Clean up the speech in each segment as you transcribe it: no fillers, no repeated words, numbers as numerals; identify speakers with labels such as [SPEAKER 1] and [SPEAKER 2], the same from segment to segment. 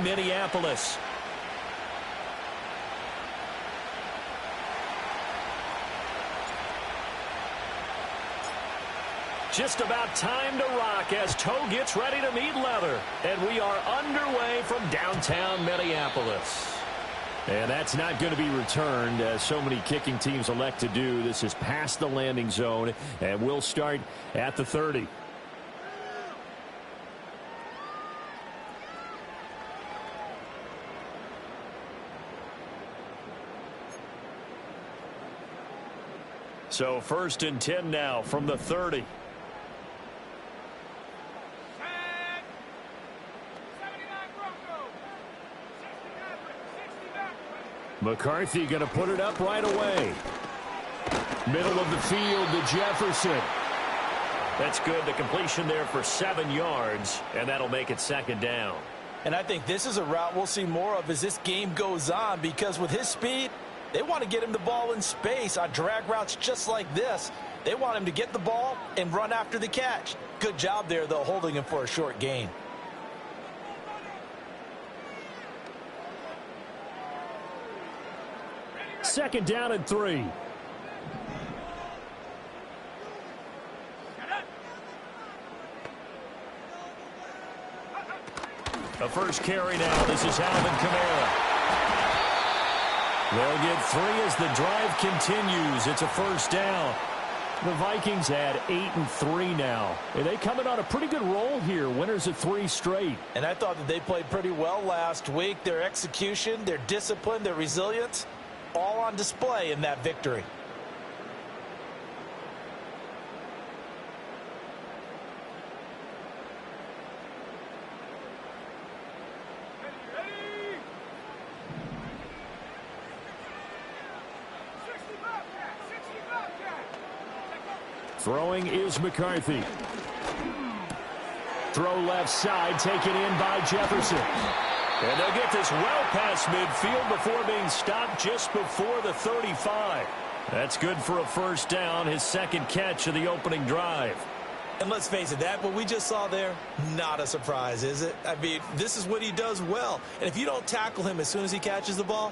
[SPEAKER 1] Minneapolis. Just about time to rock as toe gets ready to meet leather. And we are underway from downtown Minneapolis. And that's not going to be returned, as so many kicking teams elect to do. This is past the landing zone, and we'll start at the 30. So 1st and 10 now from the 30. McCarthy going to put it up right away. Middle of the field to Jefferson. That's good. The completion there for 7 yards, and that'll make it 2nd down.
[SPEAKER 2] And I think this is a route we'll see more of as this game goes on, because with his speed, they want to get him the ball in space on drag routes just like this. They want him to get the ball and run after the catch. Good job there, though, holding him for a short gain.
[SPEAKER 1] Second down and 3. The first carry now. This is Alvin Kamara. They'll get 3 as the drive continues. It's a 1st down. The Vikings add 8-3 now. And they coming on a pretty good roll here. Winners of 3 straight.
[SPEAKER 2] And I thought that they played pretty well last week. Their execution, their discipline, their resilience, all on display in that victory.
[SPEAKER 1] Throwing is McCarthy. Throw left side, taken in by Jefferson. And they'll get this well past midfield before being stopped just before the 35. That's good for a 1st down, his 2nd catch of the opening drive.
[SPEAKER 2] And let's face it, that what we just saw there, not a surprise, is it? I mean, this is what he does well. And if you don't tackle him as soon as he catches the ball,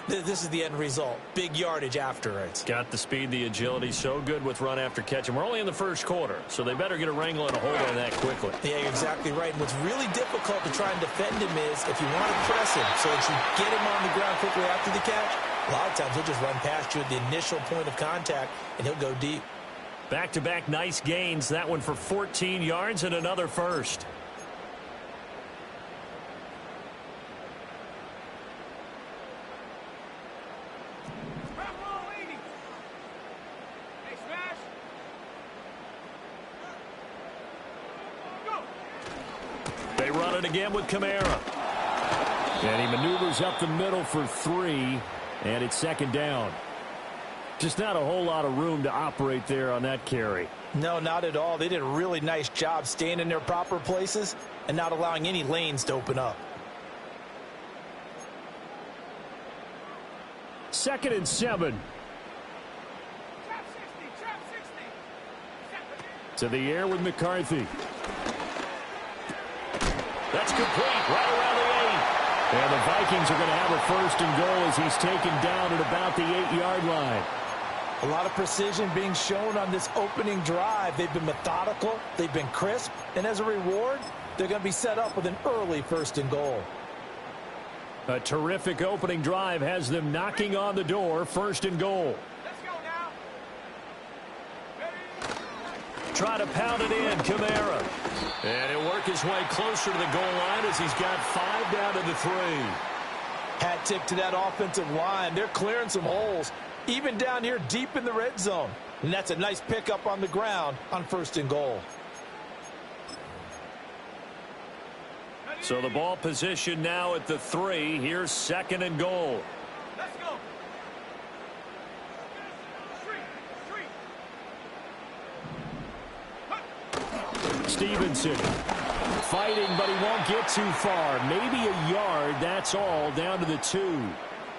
[SPEAKER 2] this is the end result. Big yardage afterwards.
[SPEAKER 1] Got the speed, the agility, so good with run after catch. And we're only in the 1st quarter, so they better get a wrangle and a hold on that quickly.
[SPEAKER 2] Yeah, you're exactly right. And what's really difficult to try and defend him is if you want to press him so that you get him on the ground quickly after the catch, a lot of times he'll just run past you at the initial point of contact, and he'll go deep.
[SPEAKER 1] Back-to-back nice gains. That one for 14 yards and another 1st. They run it again with Kamara. And he maneuvers up the middle for 3, and it's 2nd down. Just not a whole lot of room to operate there on that carry.
[SPEAKER 2] No, not at all. They did a really nice job staying in their proper places and not allowing any lanes to open up.
[SPEAKER 1] 2nd and 7. To the air with McCarthy. That's complete right around the 8. And the Vikings are going to have a 1st and goal as he's taken down at about the 8-yard line.
[SPEAKER 2] A lot of precision being shown on this opening drive. They've been methodical, they've been crisp, and as a reward, they're going to be set up with an early 1st and goal.
[SPEAKER 1] A terrific opening drive has them knocking on the door. 1st and goal.
[SPEAKER 3] Let's go now.
[SPEAKER 1] Try to pound it in, Kamara. And he'll work his way closer to the goal line as he's got 5 down to the 3.
[SPEAKER 2] Hat tip to that offensive line. They're clearing some holes, even down here deep in the red zone. And that's a nice pickup on the ground on 1st and goal.
[SPEAKER 1] So the ball position now at the 3. Here's 2nd and goal.
[SPEAKER 3] Let's go.
[SPEAKER 1] Stevenson fighting, but he won't get too far. Maybe a yard, that's all, down to the 2.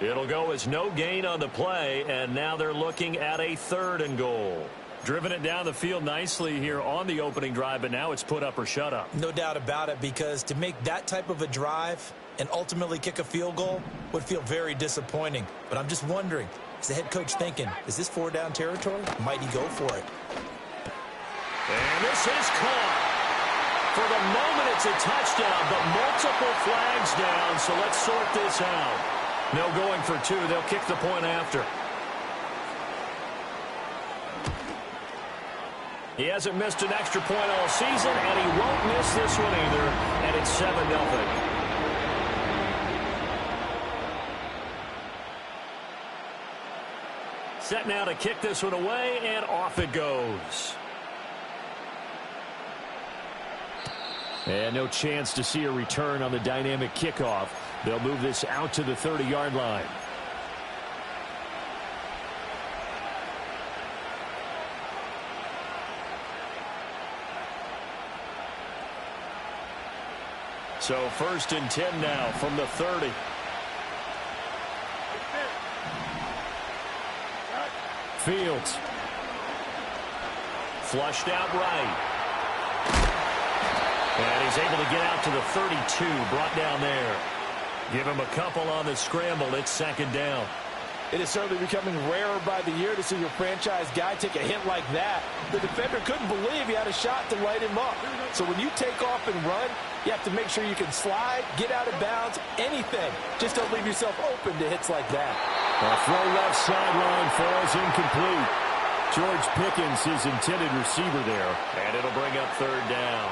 [SPEAKER 1] It'll go as no gain on the play, and now they're looking at a 3rd and goal. Driven it down the field nicely here on the opening drive, but now it's put up or shut up.
[SPEAKER 2] No doubt about it, because to make that type of a drive, and ultimately kick a field goal would feel very disappointing. But I'm just wondering, is the head coach thinking, is this 4-down territory? Might he go for it?
[SPEAKER 1] And this is caught. For the moment, it's a touchdown, but multiple flags down, so let's sort this out. No going for two. They'll kick the point after. He hasn't missed an extra point all season, and he won't miss this one either, and it's 7-0. Set now to kick this one away, and off it goes. And no chance to see a return on the dynamic kickoff. They'll move this out to the 30-yard line. So 1st and 10 now from the 30. Fields. Flushed out right. And he's able to get out to the 32, brought down there. Give him a couple on the scramble. It's 2nd down.
[SPEAKER 2] It is certainly becoming rarer by the year to see your franchise guy take a hit like that. The defender couldn't believe he had a shot to light him up. So when you take off and run, you have to make sure you can slide, get out of bounds, anything. Just don't leave yourself open to hits like that.
[SPEAKER 1] A throw left sideline falls incomplete. George Pickens, his intended receiver there. And it'll bring up 3rd down.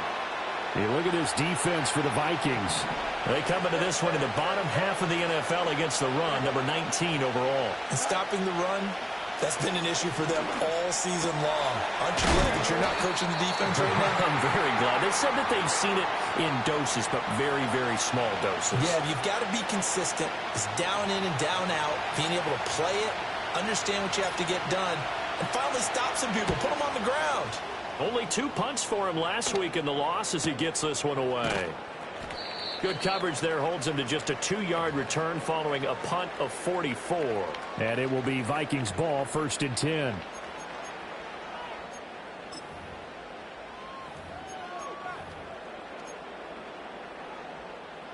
[SPEAKER 1] Hey, look at this defense for the Vikings. They come into this one in the bottom half of the NFL against the run, number 19 overall.
[SPEAKER 2] And stopping the run, that's been an issue for them all season long. Aren't you glad that you're not coaching the defense right now?
[SPEAKER 1] I'm very glad. They said that they've seen it in doses, but very, very small doses.
[SPEAKER 2] Yeah, you've got to be consistent. It's down in and down out, being able to play it, understand what you have to get done, and finally stop some people, put them on the ground.
[SPEAKER 1] Only 2 punts for him last week in the loss as he gets this one away. Good coverage there holds him to just a 2-yard return following a punt of 44. And it will be Vikings ball, 1st and 10.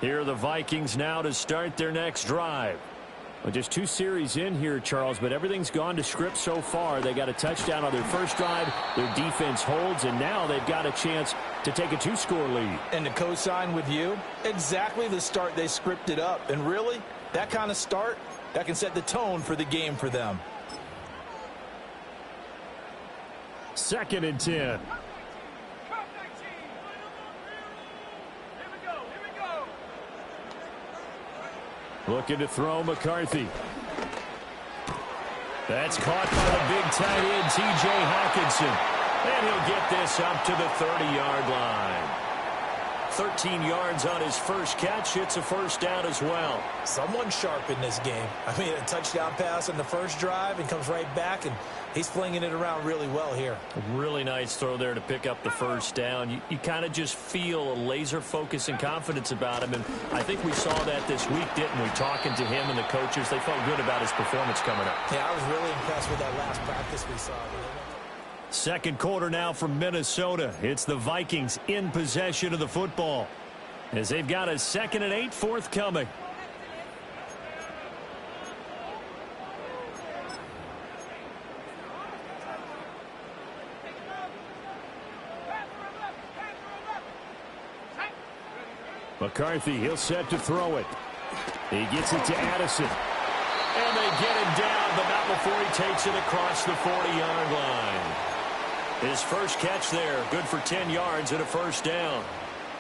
[SPEAKER 1] Here are the Vikings now to start their next drive. Well, just 2 series in here, Charles, but everything's gone to script so far. They got a touchdown on their first drive. Their defense holds, and now they've got a chance to take a 2-score lead.
[SPEAKER 2] And to co-sign with you, exactly the start they scripted up. And really, that kind of start, that can set the tone for the game for them.
[SPEAKER 1] 2nd and 10. Looking to throw McCarthy. That's caught by the big tight end, T.J. Hawkinson. And he'll get this up to the 30-yard line. 13 yards on his first catch. It's a 1st down as well.
[SPEAKER 2] Someone sharp in this game. I mean, a touchdown pass on the first drive and comes right back, and he's flinging it around really well here.
[SPEAKER 1] A really nice throw there to pick up the 1st down. You kind of just feel a laser focus and confidence about him, and I think we saw that this week, didn't we? Talking to him and the coaches, they felt good about his performance coming up.
[SPEAKER 2] Yeah, I was really impressed with that last practice we saw.
[SPEAKER 1] 2nd quarter now from Minnesota. It's the Vikings in possession of the football as they've got a 2nd and 8 forthcoming. McCarthy, he'll set to throw it. He gets it to Addison. And they get him down, but not before he takes it across the 40-yard line. His first catch there, good for 10 yards and a 1st down.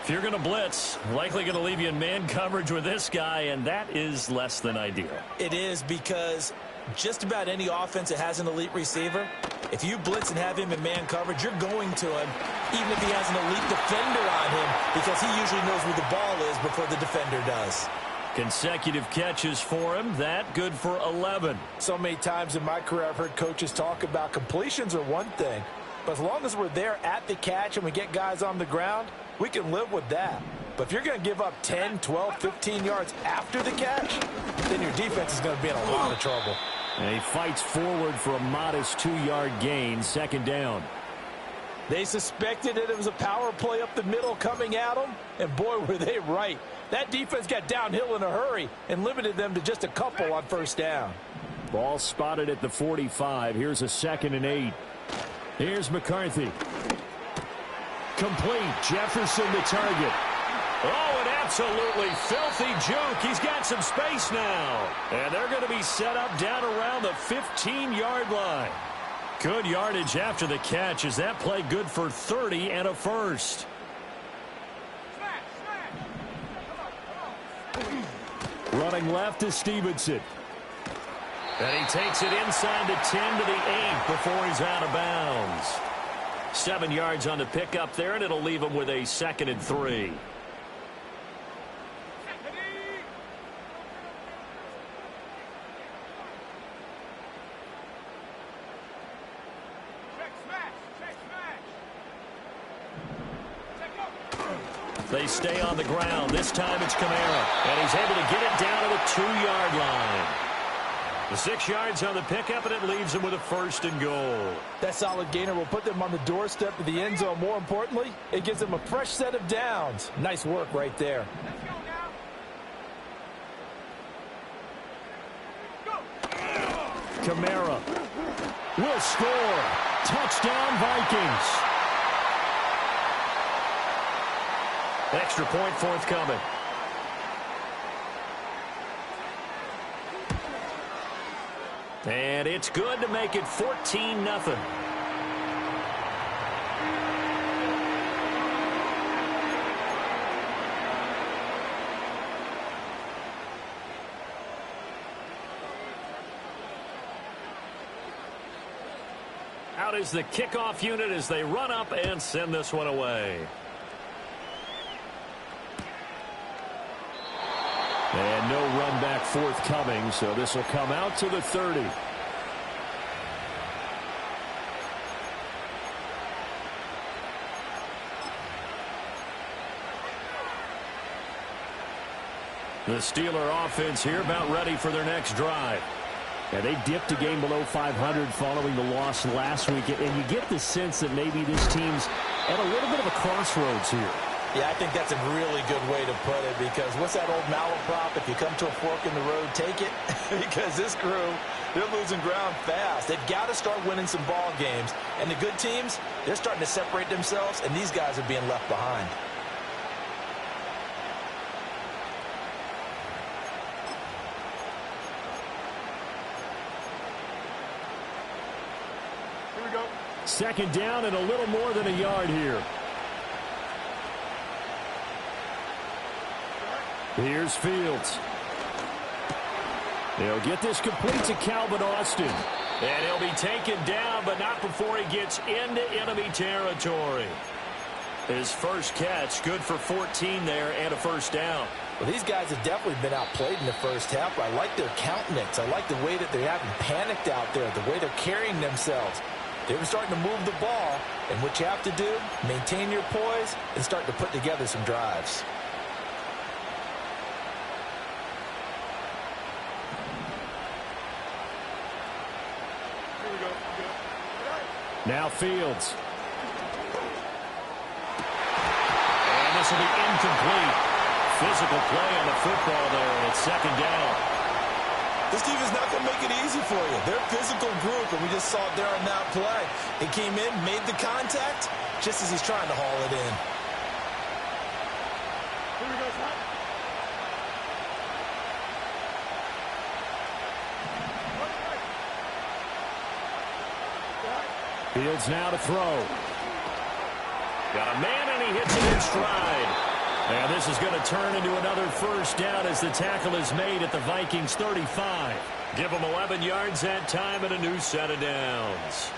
[SPEAKER 1] If you're going to blitz, likely going to leave you in man coverage with this guy, and that is less than ideal.
[SPEAKER 2] It is, because just about any offense that has an elite receiver, if you blitz and have him in man coverage, you're going to him, even if he has an elite defender on him, because he usually knows where the ball is before the defender does.
[SPEAKER 1] Consecutive catches for him. That good for 11.
[SPEAKER 2] So many times in my career, I've heard coaches talk about completions are one thing, but as long as we're there at the catch and we get guys on the ground, we can live with that. But if you're going to give up 10, 12, 15 yards after the catch, then your defense is going to be in a lot of trouble.
[SPEAKER 1] And he fights forward for a modest 2-yard gain, 2nd down.
[SPEAKER 2] They suspected it was a power play up the middle coming at them, and boy, were they right. That defense got downhill in a hurry and limited them to just a couple on first down.
[SPEAKER 1] Ball spotted at the 45. Here's a 2nd and 8. Here's McCarthy. Complete. Jefferson the target. Oh, an absolutely filthy juke. He's got some space now. And they're going to be set up down around the 15-yard line. Good yardage after the catch. Is that play good for 30 and a first? Running left is Stevenson. And he takes it inside the 10 to the 8 before he's out of bounds. 7 yards on the pickup there, and it'll leave him with a 2nd and 3. They stay on the ground. This time it's Kamara. And he's able to get it down to the 2-yard line. The 6 yards on the pickup, and it leaves him with a 1st and goal.
[SPEAKER 2] That solid gainer will put them on the doorstep of the end zone. More importantly, it gives them a fresh set of downs. Nice work right there.
[SPEAKER 1] Kamara will score. Touchdown, Vikings. Extra point forthcoming. And it's good to make it 14-0. Out is the kickoff unit as they run up and send this one away. And no run back forthcoming, so this will come out to the 30. The Steeler offense here about ready for their next drive. Yeah, they dipped a game below 500 following the loss last week, and you get the sense that maybe this team's at a little bit of a crossroads here.
[SPEAKER 2] Yeah, I think that's a really good way to put it, because what's that old malaprop? If you come to a fork in the road, take it. Because this crew, they're losing ground fast. They've got to start winning some ball games. And the good teams, they're starting to separate themselves, and these guys are being left behind.
[SPEAKER 3] Here we go.
[SPEAKER 1] 2nd down and a little more than a yard here. Here's Fields. They'll get this complete to Calvin Austin. And he'll be taken down, but not before he gets into enemy territory. His first catch, good for 14 there and a 1st down.
[SPEAKER 2] Well, these guys have definitely been outplayed in the first half. I like their countenance. I like the way that they haven't panicked out there, the way they're carrying themselves. They're starting to move the ball, and what you have to do, maintain your poise and start to put together some drives.
[SPEAKER 1] Now Fields. And this will be incomplete. Physical play on the football there, and it's 2nd down.
[SPEAKER 2] This team is not going to make it easy for you. They're a physical group, and we just saw it there on that play. He came in, made the contact, just as he's trying to haul it in.
[SPEAKER 3] Here we go, Tom.
[SPEAKER 1] Fields now to throw. Got a man, and he hits it in stride. And this is going to turn into another 1st down as the tackle is made at the Vikings 35. Give them 11 yards that time and a new set of downs.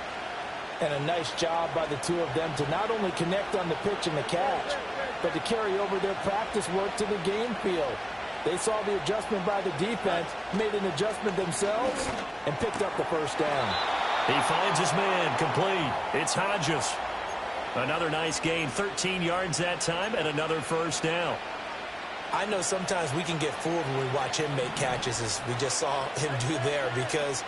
[SPEAKER 2] And a nice job by the two of them to not only connect on the pitch and the catch, but to carry over their practice work to the game field. They saw the adjustment by the defense, made an adjustment themselves, and picked up the 1st down.
[SPEAKER 1] He finds his man, complete. It's Hodges. Another nice gain, 13 yards that time, and another 1st down.
[SPEAKER 2] I know sometimes we can get fooled when we watch him make catches, as we just saw him do there, because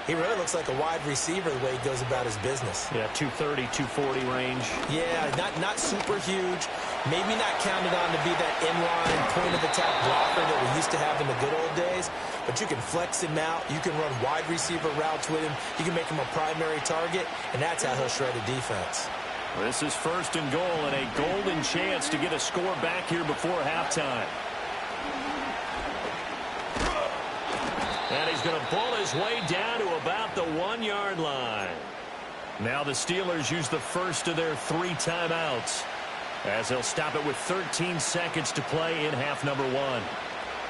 [SPEAKER 2] he really looks like a wide receiver the way he goes about his business.
[SPEAKER 1] Yeah, 230, 240 range.
[SPEAKER 2] Yeah, not super huge, Maybe not counted on to be that inline point-of-attack blocker that we used to have in the good old days, but you can flex him out. You can run wide receiver routes with him. You can make him a primary target, and that's how he'll shred a defense.
[SPEAKER 1] This is 1st and goal and a golden chance to get a score back here before halftime. And he's going to pull his way down to about the 1-yard line. Now the Steelers use the first of their 3 timeouts, as they'll stop it with 13 seconds to play in half number 1.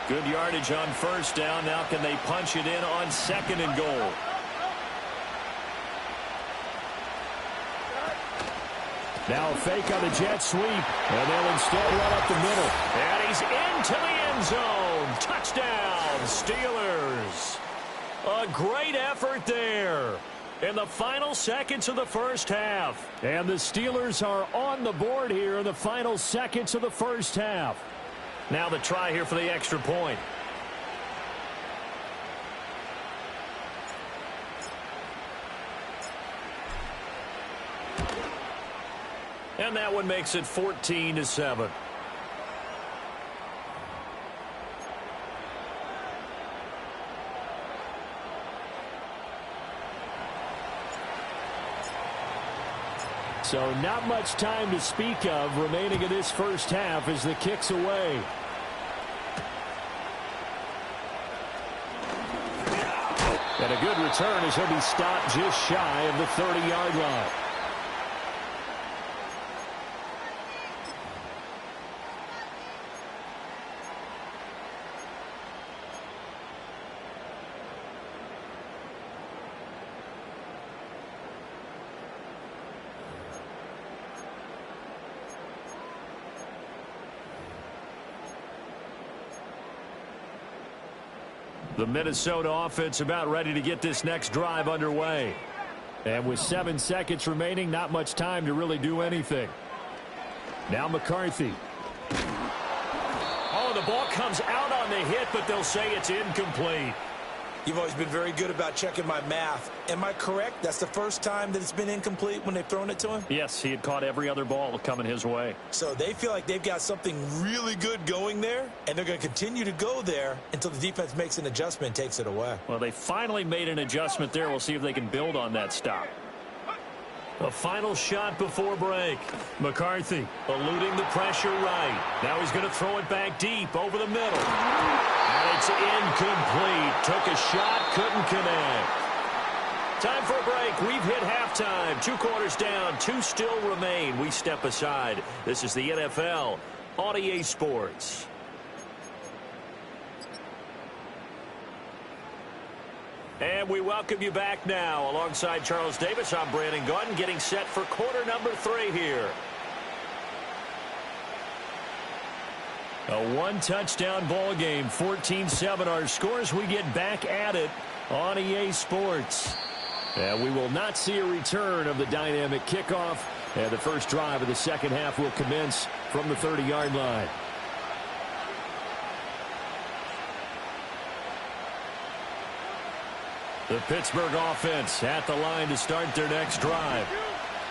[SPEAKER 1] Good yardage on 1st down. Now can they punch it in on 2nd and goal? Now a fake on the jet sweep, and they'll instead run up the middle. And he's into the end zone. Touchdown, Steelers. A great effort there in the final seconds of the first half. And the Steelers are on the board here in the final seconds of the first half. Now the try here for the extra point. And that one makes it 14-7. So not much time to speak of remaining in this first half as the kick's away. And a good return as he'll be stopped just shy of the 30-yard line. The Minnesota offense about ready to get this next drive underway. And with 7 seconds remaining, not much time to really do anything. Now McCarthy. Oh, the ball comes out on the hit, but they'll say it's incomplete.
[SPEAKER 2] You've always been very good about checking my math. Am I correct? That's the first time that it's been incomplete when they've thrown it to him?
[SPEAKER 1] Yes, he had caught every other ball coming his way.
[SPEAKER 2] So they feel like they've got something really good going there, and they're going to continue to go there until the defense makes an adjustment and takes it away.
[SPEAKER 1] Well, they finally made an adjustment there. We'll see if they can build on that stop. A final shot before break. McCarthy eluding the pressure right. Now he's going to throw it back deep over the middle. And it's incomplete. Took a shot, couldn't connect. Time for a break. We've hit halftime. 2 quarters down, 2 still remain. We step aside. This is the NFL on EA Sports. And we welcome you back now. Alongside Charles Davis, I'm Brandon Gaudin, getting set for quarter number 3 here. A 1-touchdown ball game, 14-7 our scores. We get back at it on EA Sports. And we will not see a return of the dynamic kickoff. And the first drive of the second half will commence from the 30-yard line. The Pittsburgh offense at the line to start their next drive.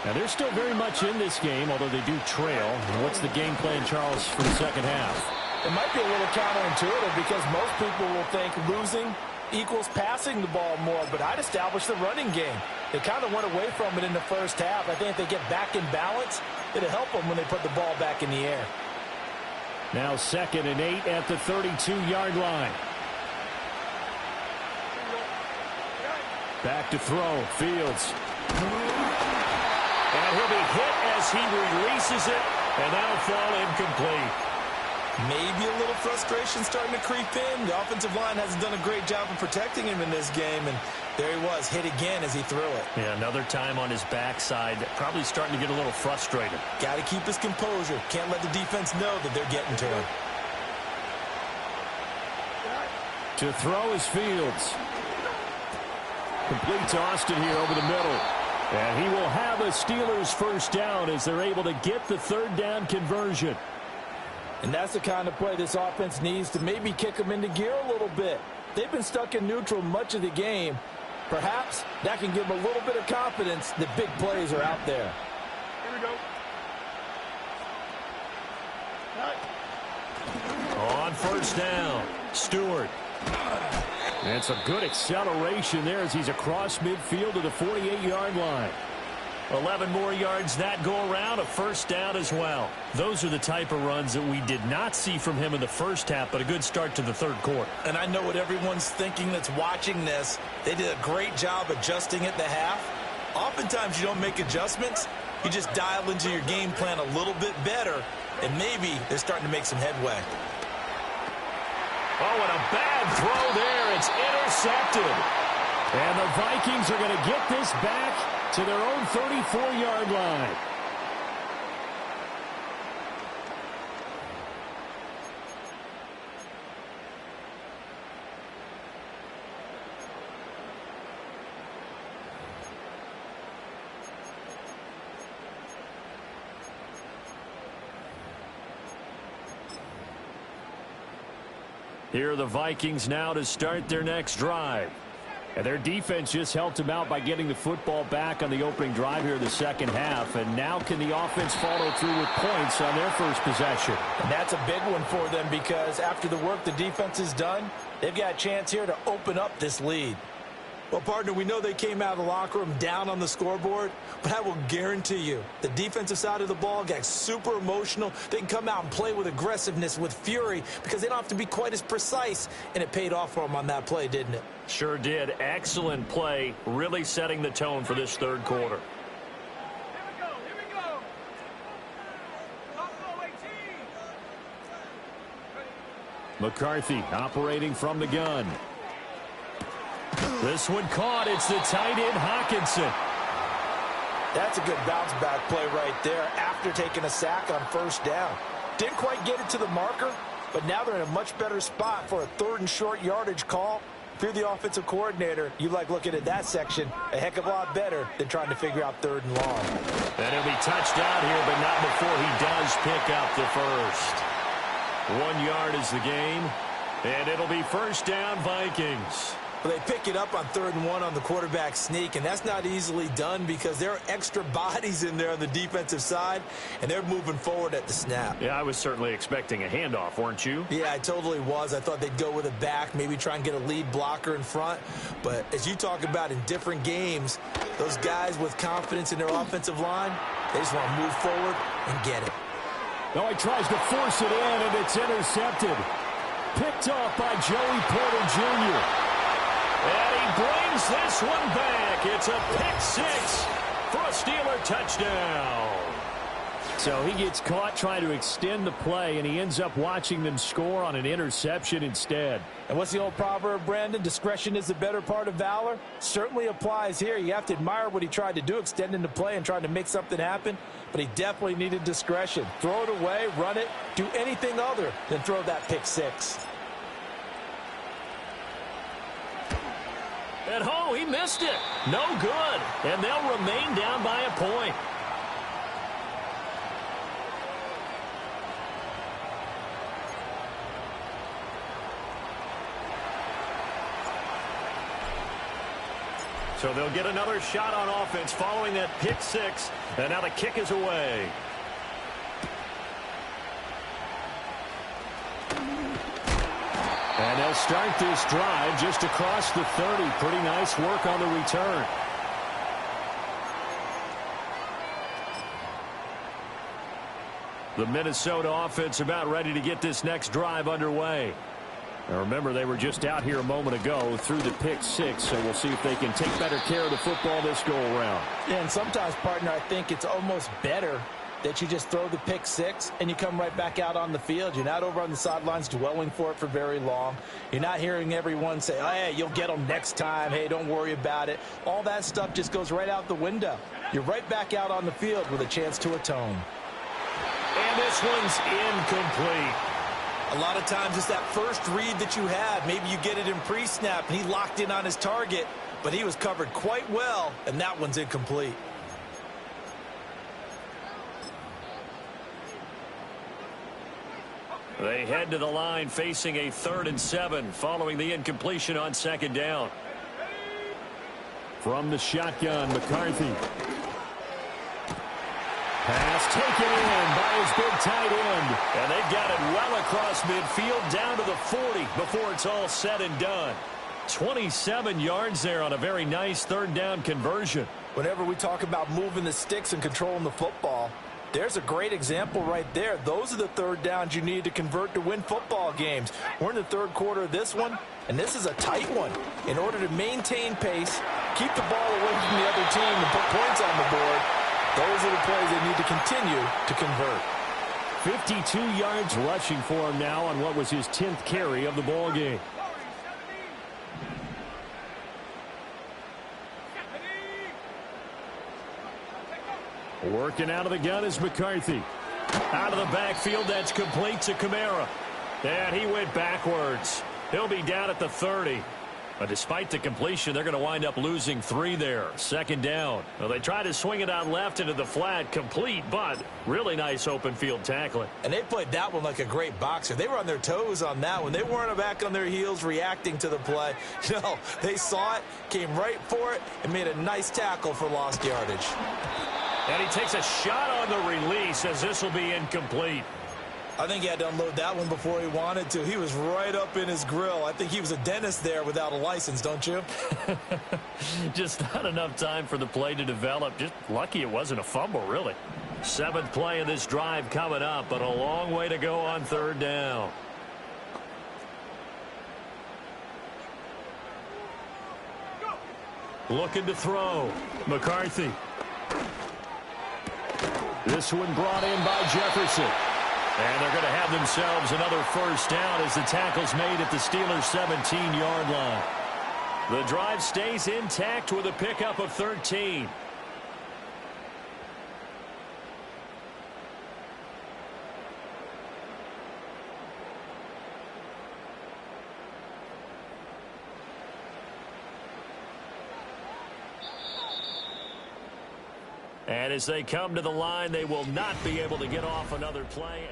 [SPEAKER 1] Now, they're still very much in this game, although they do trail. What's the game plan, Charles, for the second half?
[SPEAKER 2] It might be a little counterintuitive because most people will think losing equals passing the ball more, but I'd establish the running game. They kind of went away from it in the first half. I think if they get back in balance, it'll help them when they put the ball back in the air.
[SPEAKER 1] Now 2nd and 8 at the 32-yard line. Back to throw. Fields. And he'll be hit as he releases it, and that'll fall incomplete.
[SPEAKER 2] Maybe a little frustration starting to creep in. The offensive line hasn't done a great job of protecting him in this game, and there he was, hit again as he threw it.
[SPEAKER 1] Yeah, another time on his backside, probably starting to get a little frustrated.
[SPEAKER 2] Got to keep his composure. Can't let the defense know that they're getting to him.
[SPEAKER 1] To throw is Fields. Complete to Austin here over the middle. And he will have a Steelers first down as they're able to get the 3rd down conversion.
[SPEAKER 2] And that's the kind of play this offense needs to maybe kick them into gear a little bit. They've been stuck in neutral much of the game. Perhaps that can give them a little bit of confidence that big plays are out there.
[SPEAKER 3] Here we go.
[SPEAKER 1] first down. Stewart. And some good acceleration there as he's across midfield to the 48-yard line. 11 more yards that go around, a first down as well. Those are the type of runs that we did not see from him in the first half, but a good start to the third quarter.
[SPEAKER 2] And I know what everyone's thinking that's watching this. They did a great job adjusting at the half. Oftentimes you don't make adjustments. You just dial into your game plan a little bit better, and maybe they're starting to make some headway.
[SPEAKER 1] Oh, and a bad throw there. It's intercepted. And the Vikings are going to get this back to their own 34-yard line. Here are the Vikings now to start their next drive. And their defense just helped them out by getting the football back on the opening drive here in the second half. And now can the offense follow through with points on their first possession?
[SPEAKER 2] And that's a big one for them because after the work the defense has done, they've got a chance here to open up this lead. Well, partner, we know they came out of the locker room down on the scoreboard, but I will guarantee you the defensive side of the ball got super emotional. They can come out and play with aggressiveness, with fury, because they don't have to be quite as precise, and it paid off for them on that play, didn't it?
[SPEAKER 1] Sure did. Excellent play, really setting the tone for this third quarter.
[SPEAKER 3] Here we go. Buffalo 18.
[SPEAKER 1] McCarthy operating from the gun. This one caught. It's the tight end, Hockenson.
[SPEAKER 2] That's a good bounce-back play right there after taking a sack on first down. Didn't quite get it to the marker, but now they're in a much better spot for a third and short yardage call. If you're the offensive coordinator, you like looking at that section a heck of a lot better than trying to figure out third and long.
[SPEAKER 1] And he'll be touched out here, but not before he does pick up the first. 1 yard is the gain, and it'll be first down, Vikings.
[SPEAKER 2] Well, they pick it up on 3rd and 1 on the quarterback sneak, and that's not easily done because there are extra bodies in there on the defensive side, and they're moving forward at the snap.
[SPEAKER 1] Yeah, I was certainly expecting a handoff, weren't you?
[SPEAKER 2] Yeah, I totally was. I thought they'd go with a back, maybe try and get a lead blocker in front. But as you talk about in different games, those guys with confidence in their offensive line, they just want to move forward and get it.
[SPEAKER 1] No, he tries to force it in, and it's intercepted. Picked off by Joey Porter Jr. And he brings this one back. It's a pick six for a Steeler touchdown. So he gets caught trying to extend the play, and he ends up watching them score on an interception instead.
[SPEAKER 2] And what's the old proverb, Brandon? Discretion is the better part of valor. Certainly applies here. You have to admire what he tried to do, extending the play and trying to make something happen. But he definitely needed discretion. Throw it away, run it, do anything other than throw that pick six.
[SPEAKER 1] At home, he missed it. No good. And they'll remain down by a point. So they'll get another shot on offense following that pick six. And now the kick is away. And they'll start this drive just across the 30. Pretty nice work on the return. The Minnesota offense about ready to get this next drive underway. Now remember, they were just out here a moment ago through the pick six, so we'll see if they can take better care of the football this go-around.
[SPEAKER 2] Yeah, and sometimes, partner, I think it's almost better that you just throw the pick six and you come right back out on the field. You're not over on the sidelines dwelling for it for very long. You're not hearing everyone say, oh, hey, you'll get them next time. Hey, don't worry about it. All that stuff just goes right out the window. You're right back out on the field with a chance to atone.
[SPEAKER 1] And this one's incomplete.
[SPEAKER 2] A lot of times it's that first read that you had. Maybe you get it in pre-snap and he locked in on his target, but he was covered quite well, and that one's incomplete.
[SPEAKER 1] They head to the line facing a 3rd and 7 following the incompletion on 2nd down. From the shotgun, McCarthy. Pass taken in by his big tight end. And they've got it well across midfield down to the 40 before it's all said and done. 27 yards there on a very nice third down conversion.
[SPEAKER 2] Whenever we talk about moving the sticks and controlling the football, there's a great example right there. Those are the third downs you need to convert to win football games. We're in the third quarter of this one, and this is a tight one. In order to maintain pace, keep the ball away from the other team, and put points on the board, those are the plays they need to continue to convert.
[SPEAKER 1] 52 yards rushing for him now on what was his 10th carry of the ball game. Working out of the gun is McCarthy. Out of the backfield, that's complete to Kamara. And he went backwards. He'll be down at the 30. But despite the completion, they're going to wind up losing 3 there. Second down. Well, they tried to swing it out left into the flat, complete, but really nice open field tackling.
[SPEAKER 2] And they played that one like a great boxer. They were on their toes on that one. They weren't back on their heels reacting to the play. No, they saw it, came right for it, and made a nice tackle for lost yardage.
[SPEAKER 1] And he takes a shot on the release as this will be incomplete.
[SPEAKER 2] I think he had to unload that one before he wanted to. He was right up in his grill. I think he was a dentist there without a license, don't you?
[SPEAKER 1] Just not enough time for the play to develop. Just lucky it wasn't a fumble, really. 7th play of this drive coming up, but a long way to go on third down. Looking to throw. McCarthy. This one brought in by Jefferson. And they're going to have themselves another first down as the tackle's made at the Steelers' 17-yard line. The drive stays intact with a pickup of 13. And as they come to the line, they will not be able to get off another play.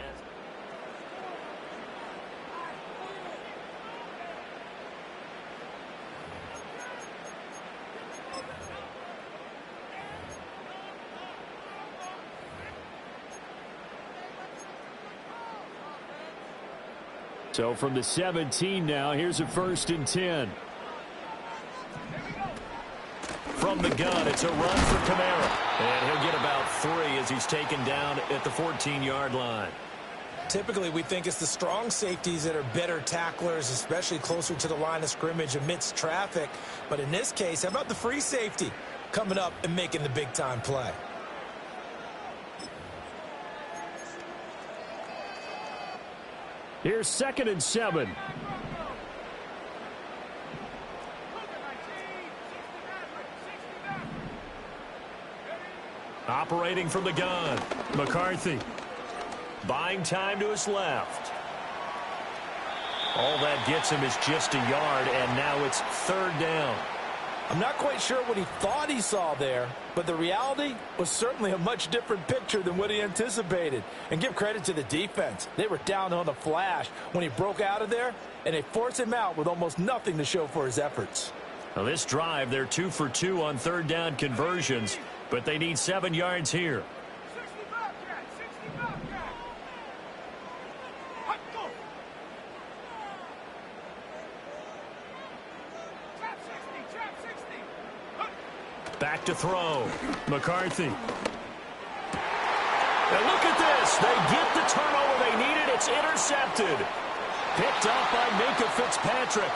[SPEAKER 1] So from the 17 now, here's a 1st and 10. From the gun, it's a run for Kamara. And he'll get about 3 as he's taken down at the 14-yard line.
[SPEAKER 2] Typically, we think it's the strong safeties that are better tacklers, especially closer to the line of scrimmage amidst traffic. But in this case, how about the free safety coming up and making the big-time play?
[SPEAKER 1] Here's 2nd and 7. Operating from the gun, McCarthy. Buying time to his left. All that gets him is just a yard, and now it's 3rd down.
[SPEAKER 2] I'm not quite sure what he thought he saw there, but the reality was certainly a much different picture than what he anticipated. And give credit to the defense. They were down on the flash when he broke out of there, and they forced him out with almost nothing to show for his efforts.
[SPEAKER 1] Now this drive, they're 2 for 2 on third down conversions, but they need 7 yards here. Back to throw. McCarthy. And look at this. They get the turnover they needed. It's intercepted. Picked up by Minkah Fitzpatrick.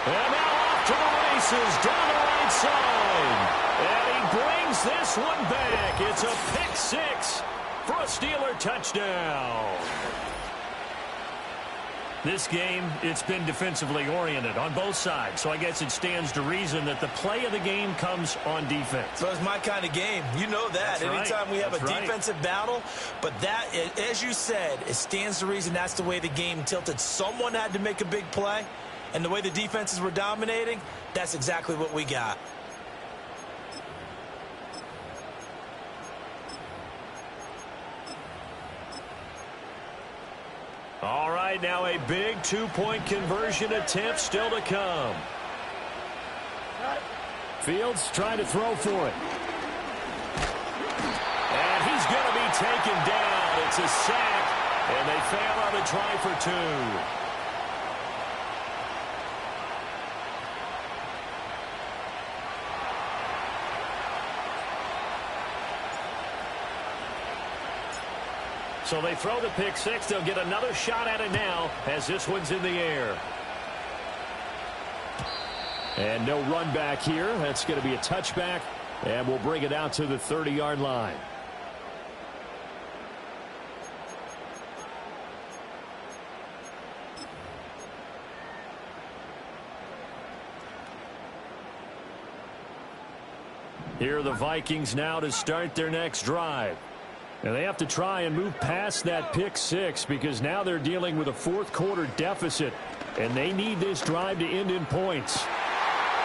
[SPEAKER 1] And now off to the races down the right side. And he brings this one back. It's a pick 6 for a Steeler touchdown. This game, it's been defensively oriented on both sides, so I guess it stands to reason that the play of the game comes on defense.
[SPEAKER 2] So it's my kind of game. You know that. Anytime we have a defensive battle, but that, as you said, it stands to reason that's the way the game tilted. Someone had to make a big play, and the way the defenses were dominating, that's exactly what we got.
[SPEAKER 1] All right, now a big two-point conversion attempt still to come. Fields trying to throw for it. And he's going taken down. It's a sack, and they fail on the try for 2. So they throw the pick six. They'll get another shot at it now as this one's in the air. And no run back here. That's going to be a touchback, and we'll bring it out to the 30-yard line. Here are the Vikings now to start their next drive. And they have to try and move past that pick six because now they're dealing with a fourth-quarter deficit, and they need this drive to end in points.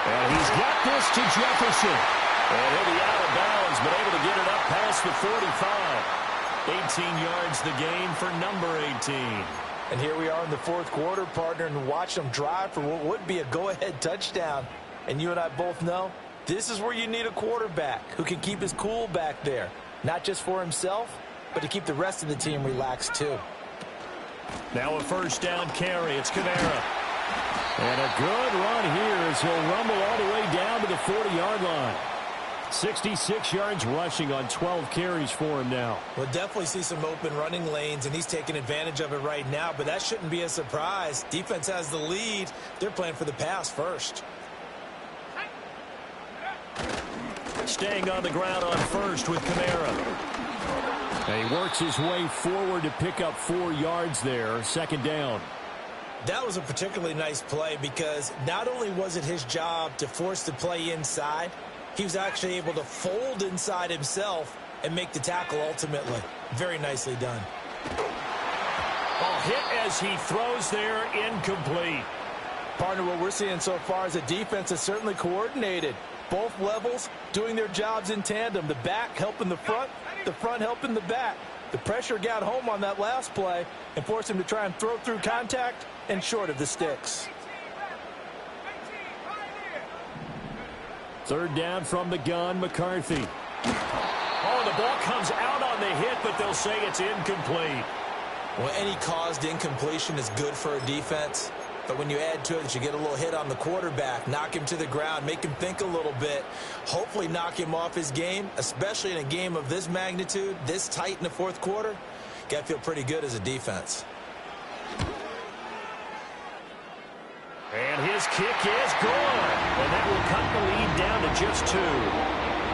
[SPEAKER 1] And he's got this to Jefferson. And he'll be out of bounds, but able to get it up past the 45. 18 yards the gain for number 18.
[SPEAKER 2] And here we are in the fourth quarter, partner, and watch them drive for what would be a go-ahead touchdown. And you and I both know this is where you need a quarterback who can keep his cool back there. Not just for himself, but to keep the rest of the team relaxed too.
[SPEAKER 1] Now a first down carry. It's Kamara. And a good run here as he'll rumble all the way down to the 40-yard line. 66 yards rushing on 12 carries for him now.
[SPEAKER 2] We'll definitely see some open running lanes, and he's taking advantage of it right now, but that shouldn't be a surprise. Defense has the lead. They're playing for the pass first.
[SPEAKER 1] Staying on the ground on first with Kamara. And he works his way forward to pick up 4 yards there. Second down.
[SPEAKER 2] That was a particularly nice play because not only was it his job to force the play inside, he was actually able to fold inside himself and make the tackle ultimately. Very nicely done.
[SPEAKER 1] Ball hit as he throws there, incomplete.
[SPEAKER 2] Partner, what we're seeing so far is a defense that's certainly coordinated. Both levels doing their jobs in tandem. The back helping the front helping the back. The pressure got home on that last play and forced him to try and throw through contact and short of the sticks.
[SPEAKER 1] Third down from the gun, McCarthy. Oh, the ball comes out on the hit, but they'll say it's incomplete.
[SPEAKER 2] Well, any caused incompletion is good for a defense. But when you add to it that you get a little hit on the quarterback, knock him to the ground, make him think a little bit, hopefully knock him off his game, especially in a game of this magnitude, this tight in the fourth quarter, got to feel pretty good as a defense.
[SPEAKER 1] And his kick is good. And that will cut the lead down to just 2.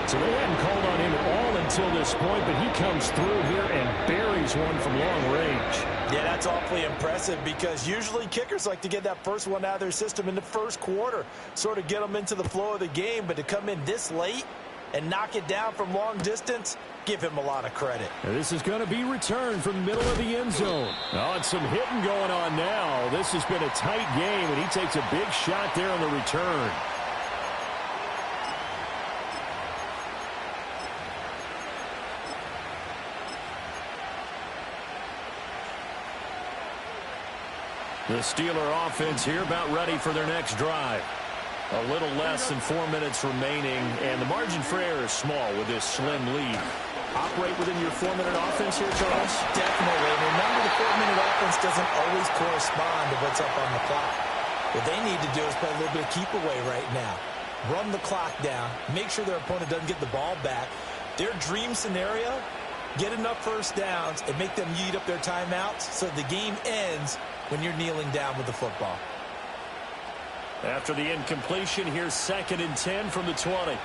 [SPEAKER 1] So they hadn't called on him at all until this point, but he comes through here and buries one from long range.
[SPEAKER 2] Yeah, that's awfully impressive because usually kickers like to get that first one out of their system in the first quarter, sort of get them into the flow of the game, but to come in this late and knock it down from long distance, give him a lot of credit.
[SPEAKER 1] And this is going to be returned from the middle of the end zone. Oh, and some hitting going on now. This has been a tight game, and he takes a big shot there on the return. The Steeler offense here about ready for their next drive. A little less than 4 minutes remaining, and the margin for error is small with this slim lead. Operate within your 4-minute offense here, Charles?
[SPEAKER 2] Definitely. And remember, the 4-minute offense doesn't always correspond to what's up on the clock. What they need to do is play a little bit of keep away right now. Run the clock down. Make sure their opponent doesn't get the ball back. Their dream scenario, get enough first downs and make them eat up their timeouts so the game ends when you're kneeling down with the football.
[SPEAKER 1] After the incompletion, here's 2nd and 10 from the 20.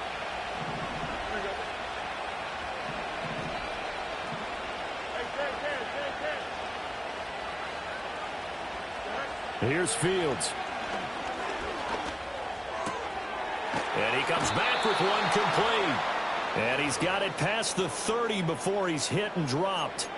[SPEAKER 1] Here's Fields. And he comes back with one complete. And he's got it past the 30 before he's hit and dropped.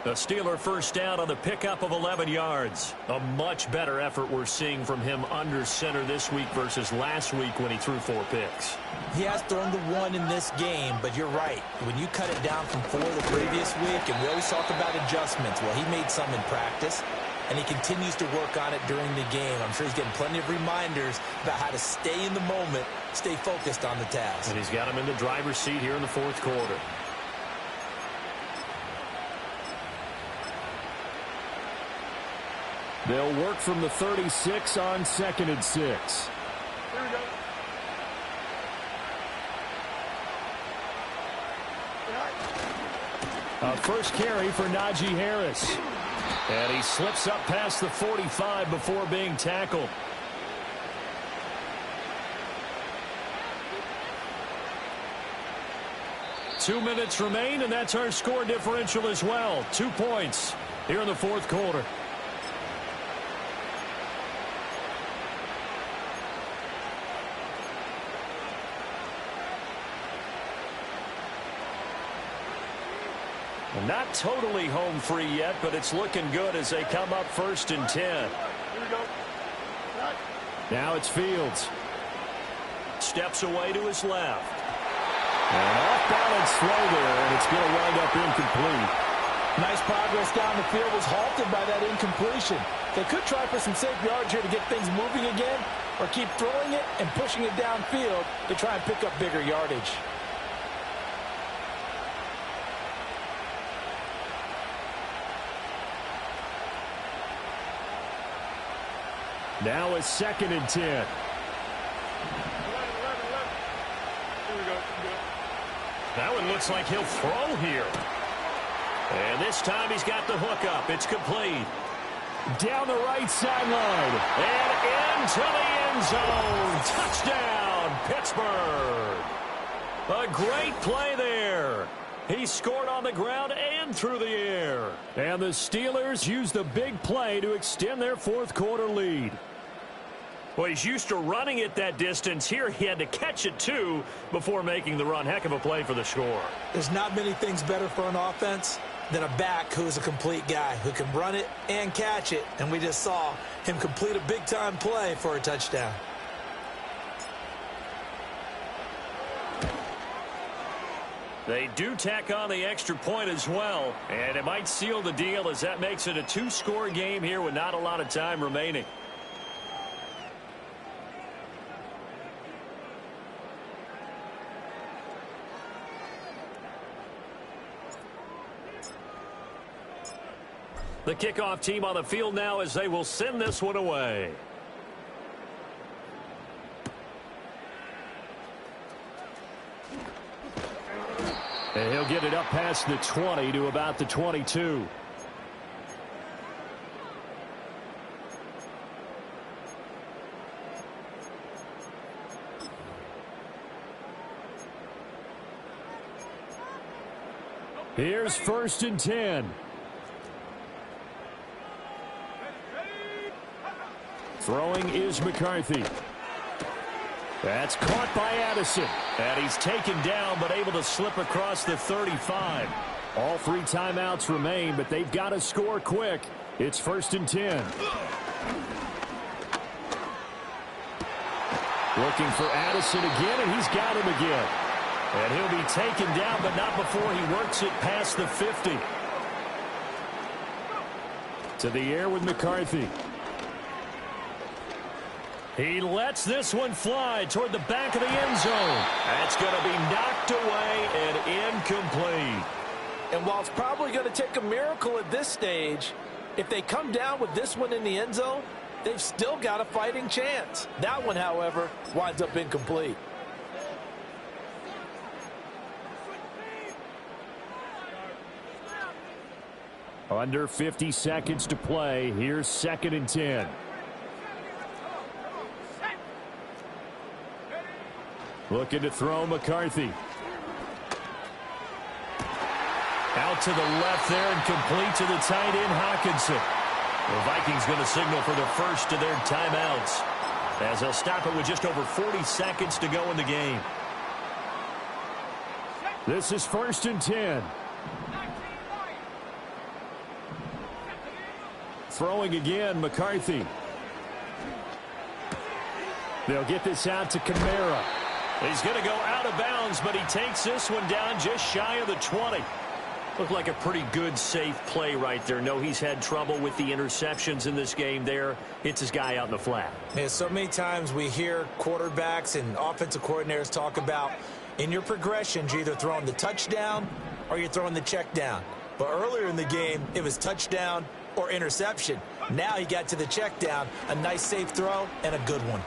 [SPEAKER 1] The Steeler first down on the pickup of 11 yards. A much better effort we're seeing from him under center this week versus last week when he threw 4 picks.
[SPEAKER 2] He has thrown the 1 in this game, but you're right. When you cut it down from 4 the previous week, and we always talk about adjustments, well, he made some in practice, and he continues to work on it during the game. I'm sure he's getting plenty of reminders about how to stay in the moment, stay focused on the task.
[SPEAKER 1] And he's got him in the driver's seat here in the fourth quarter. They'll work from the 36 on 2nd and 6.
[SPEAKER 3] Here we go.
[SPEAKER 1] A first carry for Najee Harris. And he slips up past the 45 before being tackled. Two minutes remain, and that's our score differential as well. 2 points here in the fourth quarter. Not totally home free yet, but it's looking good as they come up 1st and 10.
[SPEAKER 3] Here we go.
[SPEAKER 1] Now it's Fields. Steps away to his left. An off-balance throw there, and it's going to wind up incomplete.
[SPEAKER 2] Nice progress down the field was halted by that incompletion. They could try for some safe yards here to get things moving again, or keep throwing it and pushing it downfield to try and pick up bigger yardage.
[SPEAKER 1] Now it's 2nd and 10.
[SPEAKER 3] 11. Here we go.
[SPEAKER 1] That one looks like he'll throw here. And this time he's got the hook up. It's complete. Down the right sideline. And into the end zone. Touchdown, Pittsburgh. A great play there. He scored on the ground and through the air. And the Steelers used the big play to extend their fourth quarter lead. Well, he's used to running it that distance. Here he had to catch it, too, before making the run. Heck of a play for the score.
[SPEAKER 2] There's not many things better for an offense than a back who's a complete guy who can run it and catch it. And we just saw him complete a big-time play for a touchdown.
[SPEAKER 1] They do tack on the extra point as well, and it might seal the deal as that makes it a two-score game here with not a lot of time remaining. The kickoff team on the field now as they will send this one away. And he'll get it up past the 20 to about the 22. Here's 1st and 10. Throwing is McCarthy. That's caught by Addison. And he's taken down but able to slip across the 35. All 3 timeouts remain, but they've got to score quick. It's 1st and 10. Looking for Addison again, and he's got him again. And he'll be taken down, but not before he works it past the 50. To the air with McCarthy. He lets this one fly toward the back of the end zone. That's going to be knocked away and incomplete.
[SPEAKER 2] And while it's probably going to take a miracle at this stage, if they come down with this one in the end zone, they've still got a fighting chance. That one, however, winds up incomplete.
[SPEAKER 1] Under 50 seconds to play. Here's 2nd and 10. Looking to throw McCarthy. Out to the left there and complete to the tight end Hockenson. The Vikings going to signal for the first of their timeouts as they'll stop it with just over 40 seconds to go in the game. This is 1st and 10. Throwing again, McCarthy. They'll get this out to Kamara. He's going to go out of bounds, but he takes this one down just shy of the 20. Looked like a pretty good, safe play right there. No, he's had trouble with the interceptions in this game there. Hits his guy out in the flat.
[SPEAKER 2] Yeah, so many times we hear quarterbacks and offensive coordinators talk about in your progressions, you're either throwing the touchdown or you're throwing the check down. But earlier in the game, it was touchdown or interception. Now he got to the check down. A nice safe throw and a good one.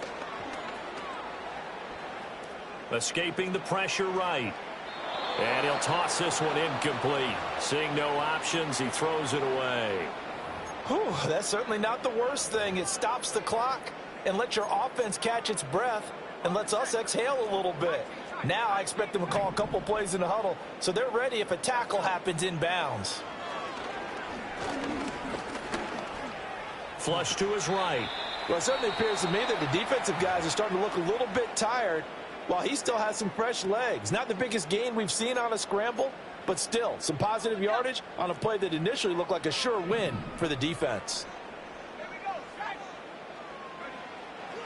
[SPEAKER 1] Escaping the pressure right. And he'll toss this one incomplete. Seeing no options, he throws it away.
[SPEAKER 2] Whew, that's certainly not the worst thing. It stops the clock and lets your offense catch its breath and lets us exhale a little bit. Now I expect them to call a couple plays in the huddle so they're ready if a tackle happens inbounds.
[SPEAKER 1] Flush to his right.
[SPEAKER 2] Well, it certainly appears to me that the defensive guys are starting to look a little bit tired while he still has some fresh legs. Not the biggest gain we've seen on a scramble, but still some positive yardage on a play that initially looked like a sure win for the defense.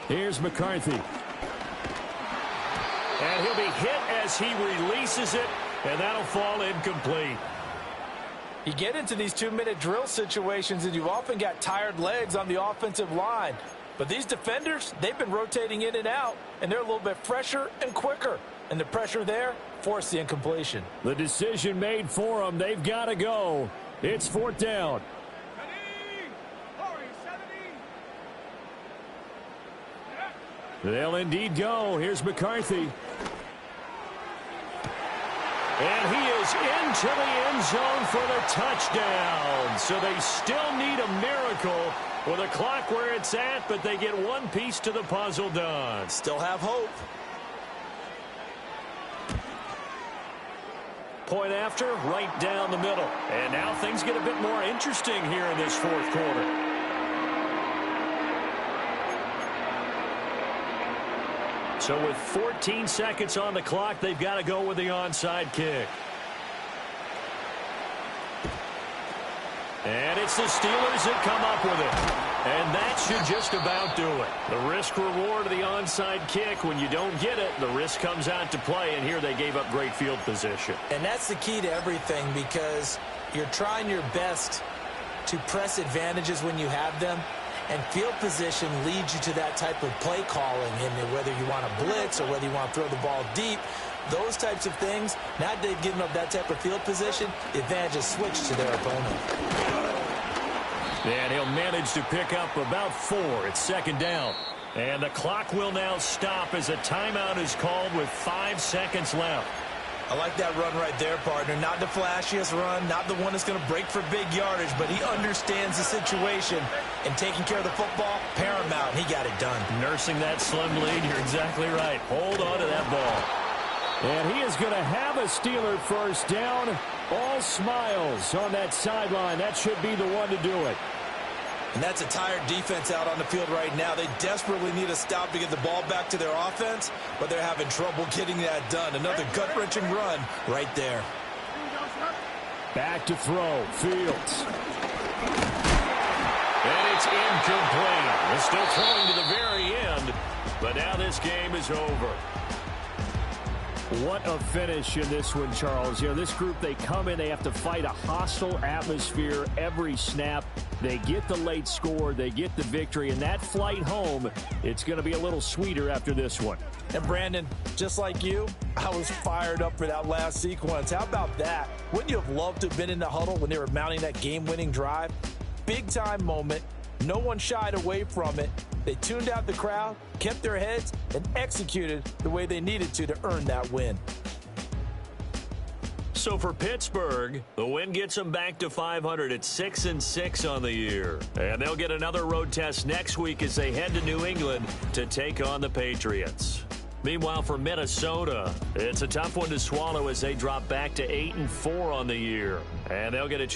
[SPEAKER 1] Here's McCarthy. And he'll be hit as he releases it, and that'll fall incomplete.
[SPEAKER 2] You get into these 2-minute drill situations, and you've often got tired legs on the offensive line. But these defenders, they've been rotating in and out, and they're a little bit fresher and quicker. And the pressure there forced the incompletion.
[SPEAKER 1] The decision made for them. They've got to go. It's 4th down. They'll indeed go. Here's McCarthy. And he is into the end zone for the touchdown. So they still need a miracle with a clock where it's at, but they get one piece to the puzzle done.
[SPEAKER 2] Still have hope.
[SPEAKER 1] Point after, right down the middle. And now things get a bit more interesting here in this 4th quarter. So with 14 seconds on the clock, they've got to go with the onside kick. And it's the Steelers that come up with it. And that should just about do it. The risk-reward of the onside kick, when you don't get it, the risk comes out to play, and here they gave up great field position.
[SPEAKER 2] And that's the key to everything, because you're trying your best to press advantages when you have them. And field position leads you to that type of play calling, and whether you want to blitz or whether you want to throw the ball deep, those types of things, now that they've given up that type of field position, the advantage is switched to their opponent.
[SPEAKER 1] And he'll manage to pick up about 4. It's 2nd down. And the clock will now stop as a timeout is called with 5 seconds left.
[SPEAKER 2] I like that run right there, partner. Not the flashiest run, not the one that's going to break for big yardage, but he understands the situation, and taking care of the football, paramount. He got it done.
[SPEAKER 1] Nursing that slim lead, you're exactly right. Hold on to that ball. And he is going to have a Steeler first down. All smiles on that sideline. That should be the one to do it.
[SPEAKER 2] And that's a tired defense out on the field right now. They desperately need a stop to get the ball back to their offense, but they're having trouble getting that done. Another gut-wrenching run right there.
[SPEAKER 1] Back to throw. Fields. And it's incomplete. They're still throwing to the very end, but now this game is over. What a finish in this one, Charles. You know, this group, they come in, they have to fight a hostile atmosphere every snap. They get the late score, they get the victory, and that flight home, it's going to be a little sweeter after this one.
[SPEAKER 2] And Brandon, just like you, I was fired up for that last sequence. How about that? Wouldn't you have loved to have been in the huddle when they were mounting that game-winning drive? Big-time moment. No one shied away from it. They tuned out the crowd, kept their heads, and executed the way they needed to earn that win.
[SPEAKER 1] So for Pittsburgh, the win gets them back to 500 at 6-6 on the year. And they'll get another road test next week as they head to New England to take on the Patriots. Meanwhile, for Minnesota, it's a tough one to swallow as they drop back to 8-4 on the year. And they'll get a